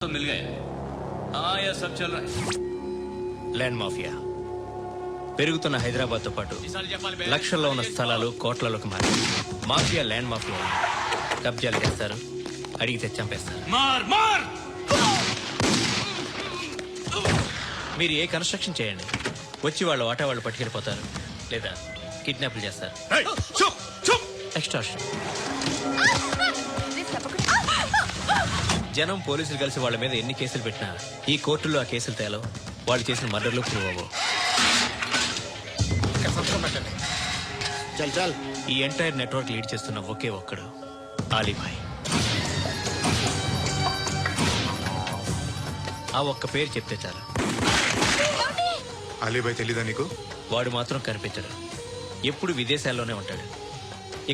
तो मिल गए। हाँ यह सब चल रहा है। ల్యాండ్ మాఫియా పెరుగుతున్న హైదరాబాద్ తో పాటు లక్షల్లో ఉన్న స్థలాలు కోట్లలోకి మారి మాఫియా ల్యాండ్ మాఫియా కబ్జాలు చేస్తారు, అడిగితే చంపేస్తారు. मार मार మీరు ఏ కన్స్ట్రక్షన్ చేయండి, వచ్చి వాళ్ళ వాటా వాళ్ళు పట్టుకెళ్ళిపోతారు, లేదా కిడ్నాప్లు చేస్తారు. ఎక్స్ట్రాషన్. జనం పోలీసులు కలిసి వాళ్ళ మీద ఎన్ని కేసులు పెట్టినా ఈ కోర్టుల్లో ఆ కేసులు తేలవు, వాళ్ళు చేసిన మర్డర్లు ప్రూవ్ అవ్వవు. చల్ చల్. ఈ ఎంటైర్ నెట్వర్క్ లీడ్ చేస్తున్న ఒకే ఒక్కడు ఆలీభాయ్. ఆ ఒక్క పేరు చెప్తే చాలు. అలీభాయ్ తెలీదా నీకు? వాడు మాత్రం కనిపించడు, ఎప్పుడు విదేశాల్లోనే ఉంటాడు.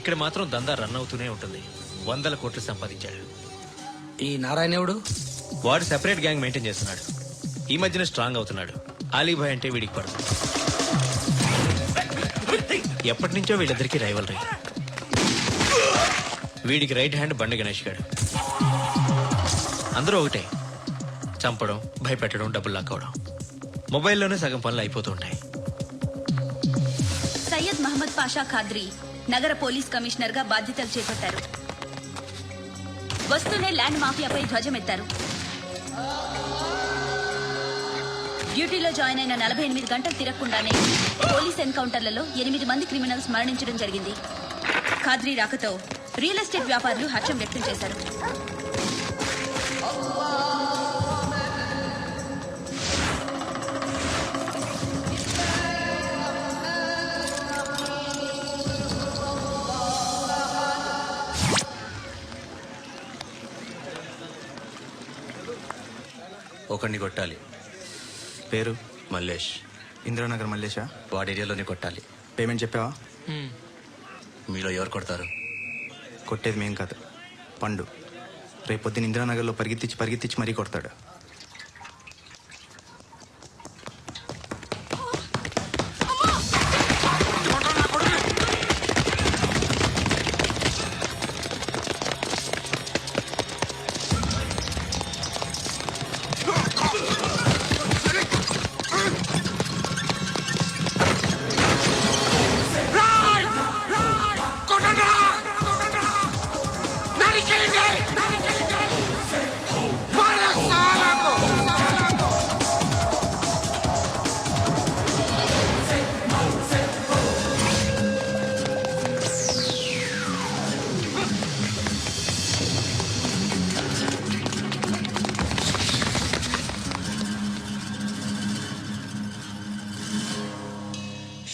ఇక్కడ మాత్రం దందా రన్ అవుతూనే ఉంటుంది. 100 కోట్లు సంపాదించాడు. ఈ నారాయణవుడు వాడు సెపరేట్ గ్యాంగ్ మెయింటైన్ చేస్తున్నాడు. ఈ మధ్యన స్ట్రాంగ్ అవుతున్నాడు. ఆలీభాయ్ అంటే వీడికి పడదు. ఎప్పటి నుంచో వీళ్ళిద్దరికి రైవలరీ. వీడికి రైట్ హ్యాండ్ బండి గణేష్ గాడు. అందరూ ఒకటే, చంపడం, భయపెట్టడం, డబ్బులు లాక్కోవడం. మొబైల్లోనే సగం పనులు అయిపోతూ ఉంటాయి. సయ్యద్ మహమ్మద్ పాషా ఖాద్రీ నగర పోలీస్ కమిషనర్ గా బాధ్యతలు చేపట్టారు. వస్తూనే ల్యాండ్ మాఫియాపై ధ్వజమెత్తారు. డ్యూటీలో జాయిన్ అయిన 48 గంటలు తిరగకుండానే పోలీస్ ఎన్కౌంటర్లలో 8 మంది క్రిమినల్స్ మరణించడం జరిగింది. ఖాద్రీ రాకతో రియల్ ఎస్టేట్ వ్యాపారులు హర్షం వ్యక్తం చేశారు. ఒకడిని కొట్టాలి. పేరు మల్లేష్. ఇంద్రానగర్ మల్లేషా? వాడి ఏరియాలోనే కొట్టాలి. పేమెంట్ చెప్పావా? మీలో ఎవరు కొడతారు? కొట్టేది మేం కాదు, పండు. రేపొద్దున ఇంద్రానగర్లో పరిగెత్తించి మరీ కొడతాడు.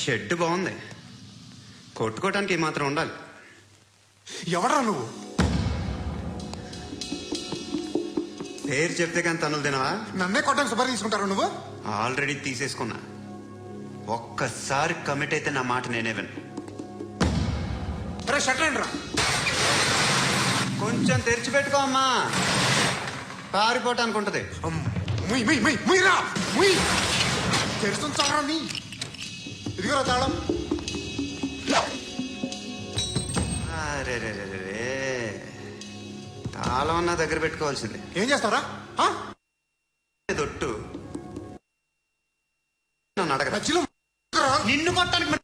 షెడ్ బాగుంది, కొట్టుకోవటానికి మాత్రం ఉండాలి. ఎవరా నువ్వు? పేరు చెప్తే కానీ తనులు తినవా? నన్నే కొట్టడానికి సుపారీ తీసుకుంటారు నువ్వు? ఆల్రెడీ తీసేసుకున్నా. ఒక్కసారి కమిట్ అయితే నా మాట నేనే విను. షట్రండి రా. కొంచెం తెరిచిపెట్టుకో అమ్మా, పారిపోవటానికి ఉంటది. తెరుస్తుంది చావరా నీ. ఇదిగోరా తాళం. అరే తాళం అన్నా దగ్గర పెట్టుకోవాల్సింది. ఏం చేస్తారా? దొట్టు నన్ను అడగరా. మధ్యలో నిన్ను కొట్టానికి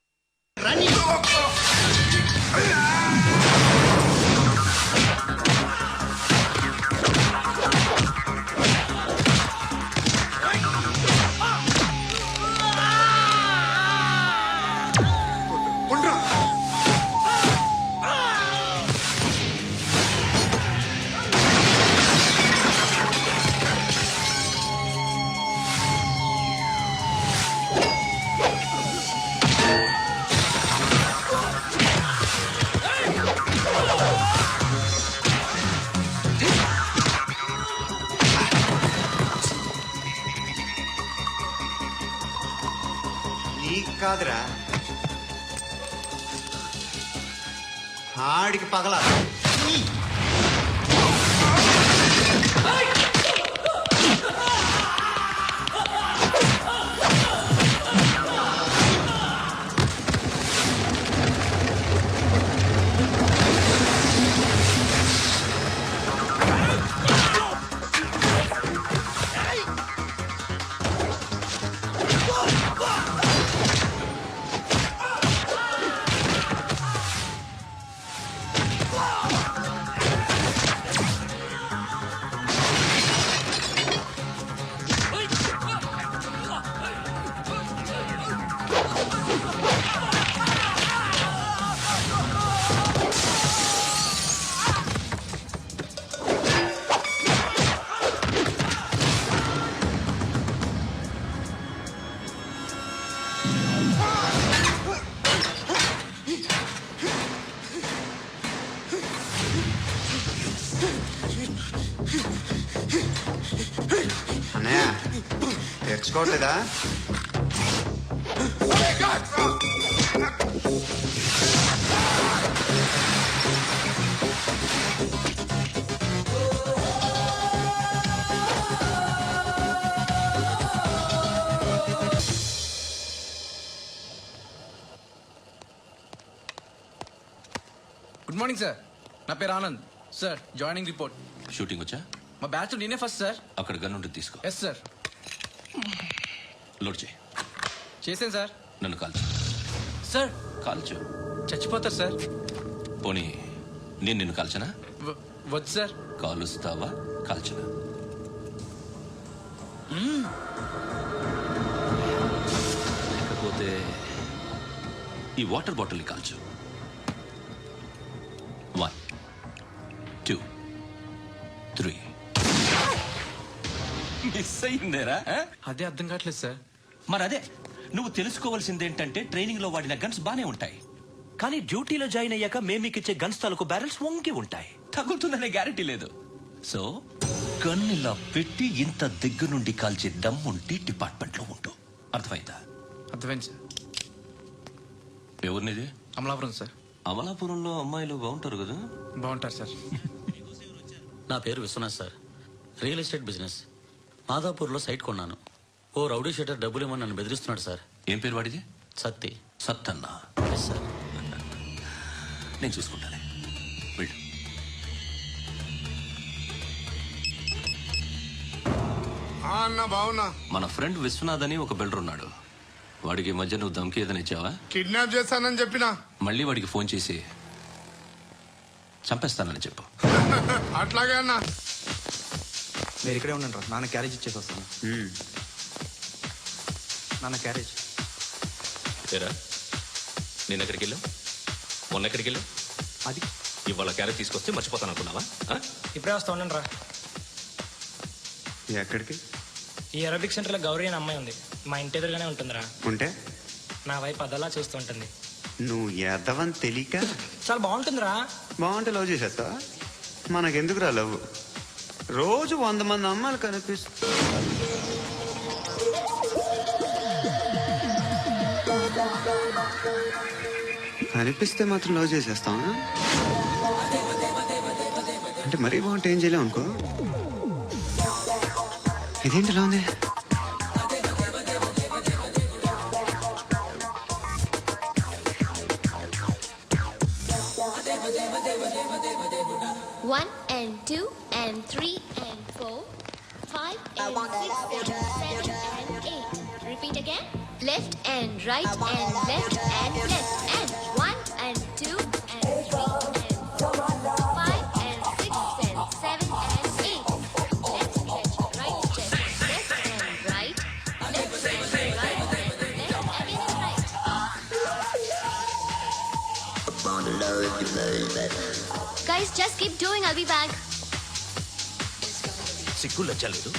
కాదురా, ఆడికి పగల. నేర్చుకోవట్లేదా? గుడ్ మార్నింగ్ సార్, నా పేరు Anand sir. Joining report. Shooting వచ్చా? మా బ్యాచ్ నేనే ఫస్ట్ సార్. అక్కడ గన్ ఉంటుంది, తీసుకో. Yes sir. లోడ్ చేయి. చేశాను సార్. నన్ను కాల్చు. సార్ కాల్చు. చచ్చిపోతారు సార్. పోనీ నేను నిన్ను కాల్చనా? వద్దు సార్. కాలుస్తావా కాల్చనా? లేకపోతే ఈ వాటర్ బాటిల్ని కాల్చు. 1 2 3. మిస్ అయిందేరా? అదే అర్థం కావట్లేదు సార్. మరి అదే నువ్వు తెలుసుకోవాల్సింది ఏంటంటే ట్రైనింగ్ లో వాడిన గన్స్ బానే ఉంటాయి, కానీ డ్యూటీలో జాయిన్ అయ్యాక మేము మీకు ఇచ్చే గన్స్ తాలూకు బ్యారెల్స్ వంగి ఉంటాయి. తగులుతుందనే గ్యారెంటీ లేదు. సో గన్ ఇలా పెట్టి ఇంత దగ్గర నుండి కాల్చే దమ్ముంటే డిపార్ట్మెంట్ లో ఉంటూ. అర్థమైందా? అర్థమైంది సార్. ఎవరినిది? అమలాపురం సార్. అమలాపురంలో అమ్మాయిలు బాగుంటారు కదా? బాగుంటారు సార్. నా పేరు Vishwanath sir. Real estate business. మాదాపూర్లో సైట్ కొన్నాను. ఓ రౌడీ షెటర్ డబ్బులు ఇవ్వమని నన్ను బెదిరిస్తున్నాడు సార్. ఏం పేరు వాడిది? సత్తి. సత్తన్నా? Yes sir. నేను చూసుకుంటానే, వెళ్ళు. అన్న బావున్నా. మన ఫ్రెండ్ విశ్వనాథ్ అని ఒక బిల్డర్ ఉన్నాడు. వాడికి ఈ మధ్య నువ్వు దమ్కి ఏదైనా ఇచ్చావా? కిడ్నాప్ చేస్తానని చెప్పినా. మళ్ళీ వాడికి ఫోన్ చేసి చంపేస్తానని చెప్పు. అట్లాగే అన్న. మీరు ఇక్కడే ఉండండి రా, నాన్న క్యారేజ్ ఇచ్చేసి వస్తాను. నాన్న క్యారేజ్. ఏరా, నేను ఎక్కడికి వెళ్ళావు? మొన్న ఎక్కడికి వెళ్ళావు? అది ఇవాళ క్యారెట్ తీసుకొస్తే మర్చిపోతాను అనుకున్నావా? ఇప్పుడే వస్తా ఉండండి రా. ఎక్కడికి? ఈ అరబిక్ సెంటర్లో గౌరీ అనే అమ్మాయి ఉంది. మా ఇంటి ఎదురుగానే ఉంటుందిరా. ఉంటే నా వైపు అదలా చూస్తూ ఉంటుంది. నువ్వు ఎదవని తెలియక చాలా బాగుంటుందిరా. బాగుంటే లవ్ చేసేస్తావా? మనకెందుకురా లవ్? రోజు 100 మంది అమ్మాయిలు కనిపిస్తే మాత్రం లవ్ చేసేస్తావా? అంటే మరీ బాగుంటే ఏం చేయలేవు అనుకో. ఇదేంటి ఇలా ఉంది? One and 2 and 3 and 4, 5 and 6 and 7 and 8. Repeat again. Left and right and left and left and 1 and 2 and 3 and 4, 5 and 6 and 7 and 8. Left stretch, right stretch, left and right, left and right, left again right. Guys, just keep doing. I'll be back. సిగ్గు లజ్జ లేదు,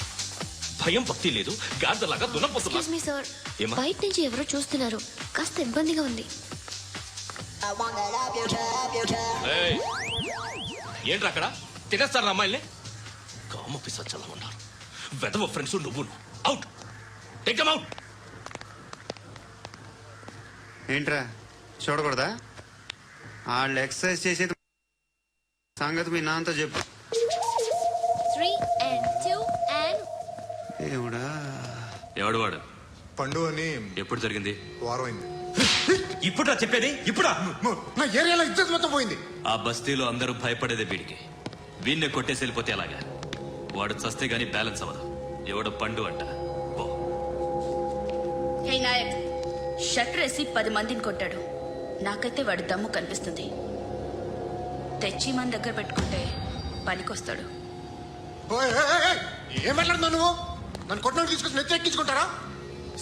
భయం భక్తి లేదు, గాడిదలాగా దున్నపోతున్నా. Excuse me, sir. ఏమ్మా? బయట నుంచి ఎవరో చూస్తున్నారు. కాస్త ఇబ్బందిగా ఉంది. ఏయ్, ఏంట్రా అక్కడ? తినేస్తారా అమ్మాయిల్ని? కామ పిసచ్చలా ఉన్నారు. వెదవ ఫ్రెండ్స్ నువ్వు. Out, take them out. ఏంట్రా చూడకూడదా? వాళ్ళు ఎక్సర్సైజ్ చేసేది సంగతి మీ నాన్నతో చెప్పు. 3 and 2 and ఏమిడా? ఎవడు వాడు? పండు అని. ఎప్పుడు జరిగింది? వారం అయింది. ఇప్పుడా చెప్పేది? ఇప్పుడా? నా ఏరియాలో ఇజ్జత్ మొత్తం పోయింది. ఆ బస్తీలో అందరూ భయపడేదే వీడికి. వీణ్ణి కొట్టేసి వెళ్ళిపోతే అలాగా? వాడు చస్తే గానీ బ్యాలెన్స్ అవ్వదు. ఎవడో పండు అంట. పో. హే నాయక్, షట్టర్ వేసి 10 మందిని కొట్టాడు. నాకైతే వాడి దమ్ము కనిపిస్తుంది. తెచ్చి మన దగ్గర పెట్టుకుంటే పనికొస్తాడు. ఓయ్, ఏయ్, ఏయ్, ఏయ్, ఏం మాట్లాడుతున్నావు నువ్వు? నన్ను కొట్టడానికి తీసుకొచ్చి నెత్తి ఎక్కించుకుంటారా?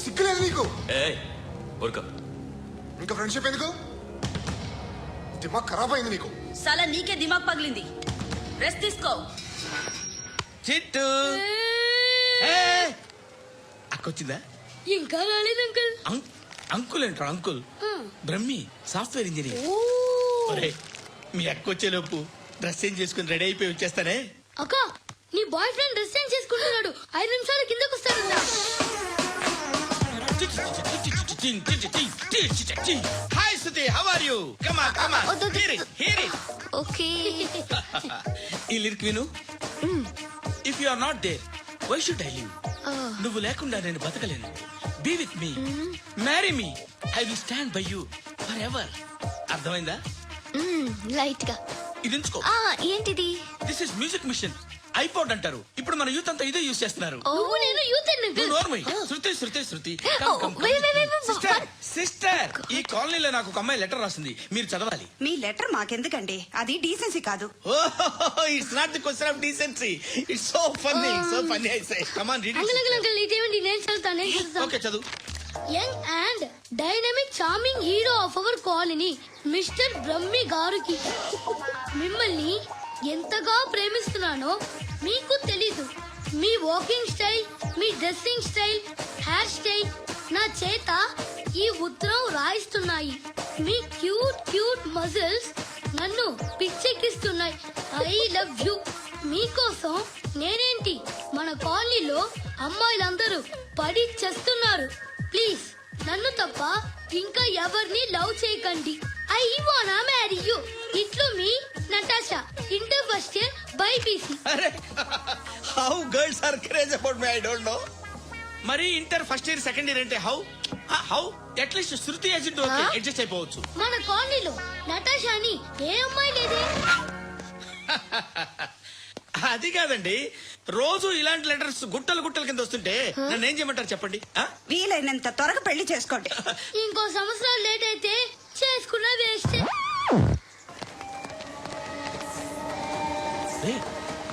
సిగ్గులేదు నీకు? ఊరుకో. ఇంకా ఫ్రెండ్షిప్ ఎందుకు? దిమాగ్ ఖరాబ్ అయింది నీకు. సాలా నీకే దిమాగ్ పగిలింది. రెస్ట్ తీసుకో. చిట్టు అక్కొచ్చిందా? ఇంకా రాలేదు అంకుల్. అంకుల్ ఏంట్రా? Uncle Brahmi, software engineer. ఒరే, మీ అక్కొచ్చేలోపు డ్రెస్ చేంజ్ చేసుకుని రెడీ అయిపోయి వచ్చేస్తానే. అక్క, నీ బాయ్ ఫ్రెండ్ డ్రెస్ చేంజ్ చేసుకుంటున్నాడు. 5 నిమిషాలు కిందకు వస్తాడు. Hi Suthi, how are you? Come on, come on. వద్దు. Hear it. ఓకే. ఈ లిరిక్ విను. If you are not there, why should I live? నువ్వు లేకుండా నేను బతకలేను. Be with me, marry me, I will stand by you forever. అర్థమైందా? Light గా. ఇది ఉంచుకో. ఏంటిది? This is music machine. IPod అంటారు. ఇప్పుడు మన యూత్ అంతా ఇదే యూజ్ చేస్తున్నారు. నేను యూత్ శృతి. సిస్టర్, ఈ కాలనీలో నాకు ఒక అమ్మాయి లెటర్ రాసింది, మీరు చదవాలి. మీ లెటర్ మాకెందుకండి, అది డీసెన్సీ కాదు. It's not the question of decency. It's so funny, I say. Come on, read ఇదేమిటి? నేను చదువుతానే. ఓకే, చదువు. Young and dynamic charming hero of our colony mister Brahmi గారికి మిమ్మల్ని ఎంతగా ప్రేమిస్తున్నానో మీకు తెలీదు. మీ వాకింగ్ స్టైల్, మీ డ్రెస్సింగ్ స్టైల్, హెయిర్ స్టైల్ నా చేత ఈ ఉత్తరం రాయిస్తున్నాయి. మీ క్యూట్ మజిల్స్ నన్ను పిచ్చెక్కిస్తున్నాయి. I love you. మీకోసం నేనేంటి, మన కాలనీలో అమ్మాయిలందరూ పడి చేస్తున్నారు. ప్లీజ్ నన్ను తప్ప ఇంకా ఎవరిని లవ్ చేయకండి. ఐ వానా మ్యారీ యూ. ఇట్లు మీ Natasha, inter first year BiPC. How girls are craze about me, I don't know. మరి inter first year second year అంటే how at least Shruti agent okay, adjust అయిపోవచ్చు. మన కాలనీలో నటాషా అని ఏ అమ్మాయి లేదే. అది కాదండి, రోజు ఇలాంటి లెటర్స్ గుట్టల కింద వస్తుంటే నన్ను ఏం చేయమంటారు చెప్పండి? వీలైనంత త్వరగా పెళ్లి చేసుకోండి. ఇంకో సంవత్సరాలు లేట్ అయితే చేసుకున్న వేస్ట్.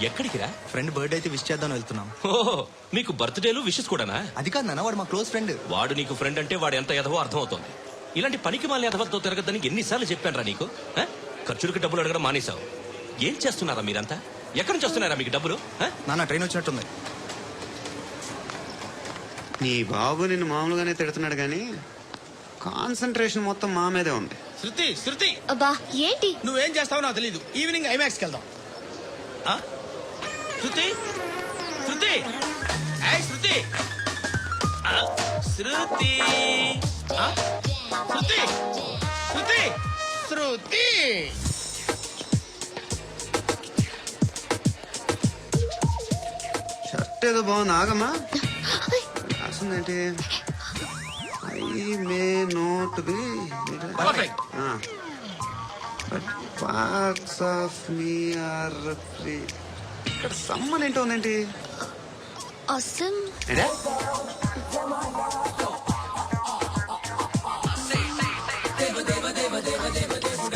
ఎక్కడికి రా? ఫ్రెండ్ బర్త్డే అయితే విష్ చేద్దాం వెళ్తున్నాం. ఓహో, మీకు బర్త్డేలు విషెస్ కూడానా? అది కాదు నాన్న, వాడు మా క్లోజ్ ఫ్రెండ్. వాడు నీకు ఫ్రెండ్ అంటే వాడు ఎంత ఎదవో అర్థమవుతోంది. ఇలాంటి పనికి మాలిన ఎదవతో తిరగద్దని ఎన్నిసార్లు చెప్పాను రా నీకు? ఖర్చులకి డబ్బులు అడగడం మానేశావు. ఏం చేస్తున్నారా మీరంతా? ఎక్కడి నుంచి వస్తున్నారా మీకు డబ్బులు? నాన్న ట్రైన్ వచ్చినట్టుంది. నీ బాబు నిన్ను మామూలుగానే తిడుతున్నాడు కానీ కాన్సన్ట్రేషన్ మొత్తం మా మీదే ఉంది. శృతి, అబ్బా ఏంటి? నువ్వేం చేస్తావో నాకు తెలీదు. ఈవినింగ్ ఐమాక్స్కి వెళ్దాం. శృతి, ఏయ్ శృతి, శృతి. షర్ట్ ఏదో బాగుంది, ఆగమ్మా. రాసిందేంటి? I may not be perfect. But parts of me are free. ఇక్కడ సమ్మన్ ఏంటో ఉందేంటి? అసలు ఏంటే?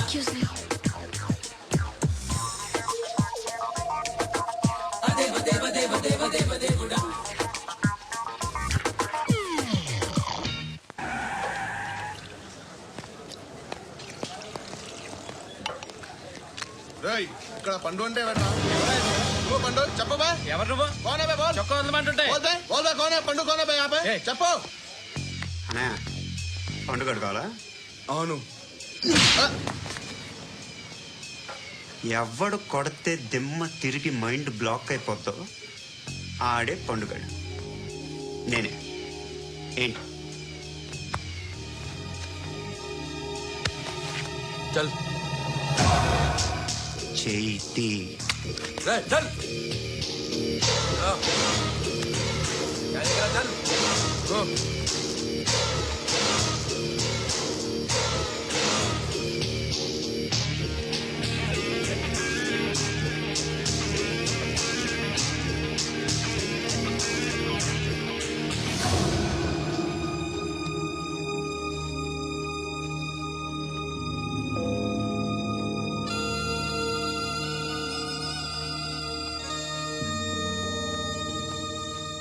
Excuse me. ఇక్కడ పండు అంటే పండు చెప్పబా. ఎవరు నువ్వు? చొక్కా వదలమంటుంటే పండు చెప్పు. అనే పండుగ కావాలా? అవును. ఎవడు కొడితే దిమ్మ తిరిగి మైండ్ బ్లాక్ అయిపోద్దో ఆడే పండుగడు. నేనే. ఏంటి? చల్ చేతి చల్.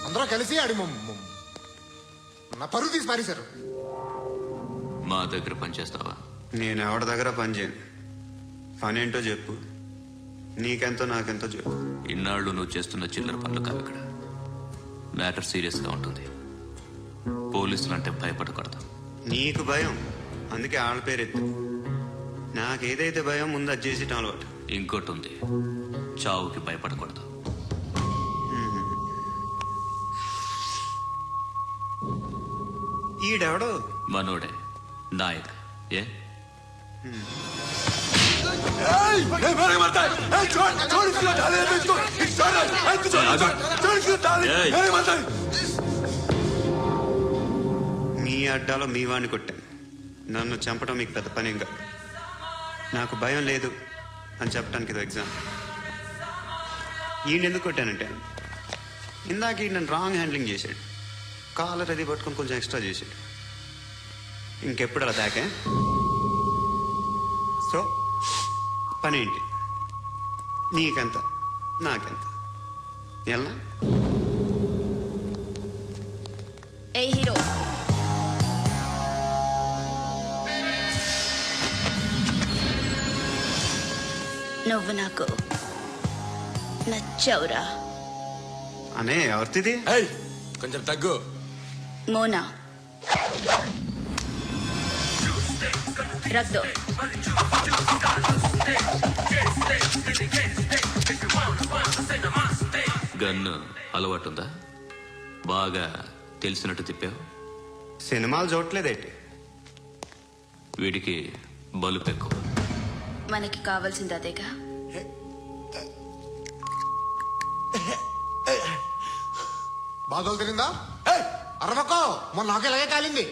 అందరూ కలిసి ఆడి నా పరువు తీసి పారేశారు. మా దగ్గర పనిచేస్తావా? నేను ఎవరి దగ్గర పని చేయను. పని ఏంటో చెప్పు. నీకెంతో నాకెంతో చెప్పు. ఇన్నాళ్ళు నువ్వు చేస్తున్న చిల్లర పనులు కావు ఇక్కడ. మ్యాటర్ సీరియస్ గా ఉంటుంది. పోలీసులు అంటే భయపడకూడదు. నీకు భయం, అందుకే ఆళ్ళ పేరెత్తు. నాకేదైతే భయం ముందు అది చేసి అలవాటు. ఇంకోటి ఉంది, చావుకి భయపడకూడదు. ఈడెవడో మనోడే నాయక్ ఏ మీ అడ్డాలో మీ వాడిని కొట్టాను. నన్ను చంపడం మీకు పెద్ద పని ఇంకా. నాకు భయం లేదు అని చెప్పడానికి ఇది ఎగ్జామ్. ఈయన ఎందుకు కొట్టానంటే ఇందాక ఈయన నన్ను రాంగ్ హ్యాండ్లింగ్ చేశాడు. కాలర్ అది పట్టుకొని కొంచెం ఎక్స్ట్రా చేశాడు. ఇంకెప్పుడు అలా తాకే. సో పని ఏంటి? నీకెంత నాకెంత ఎలా? ఏ హీరో, నువ్వు నాకు నచ్చావురా. అనే ఎవరిది? కొంచెం తగ్గు. మోనా రక్ దో. గన్ను అలవాటుందా? బాగా తెలిసినట్టు తిప్పావు. సినిమాలు చూడట్లేదేంటి? వీడికి బలుపు ఎక్కువ. మనకి కావాల్సింది అదేగా. బాధలు తిరిందా? అరవకో, మొన్న నాకు ఇలాగే కాలింది.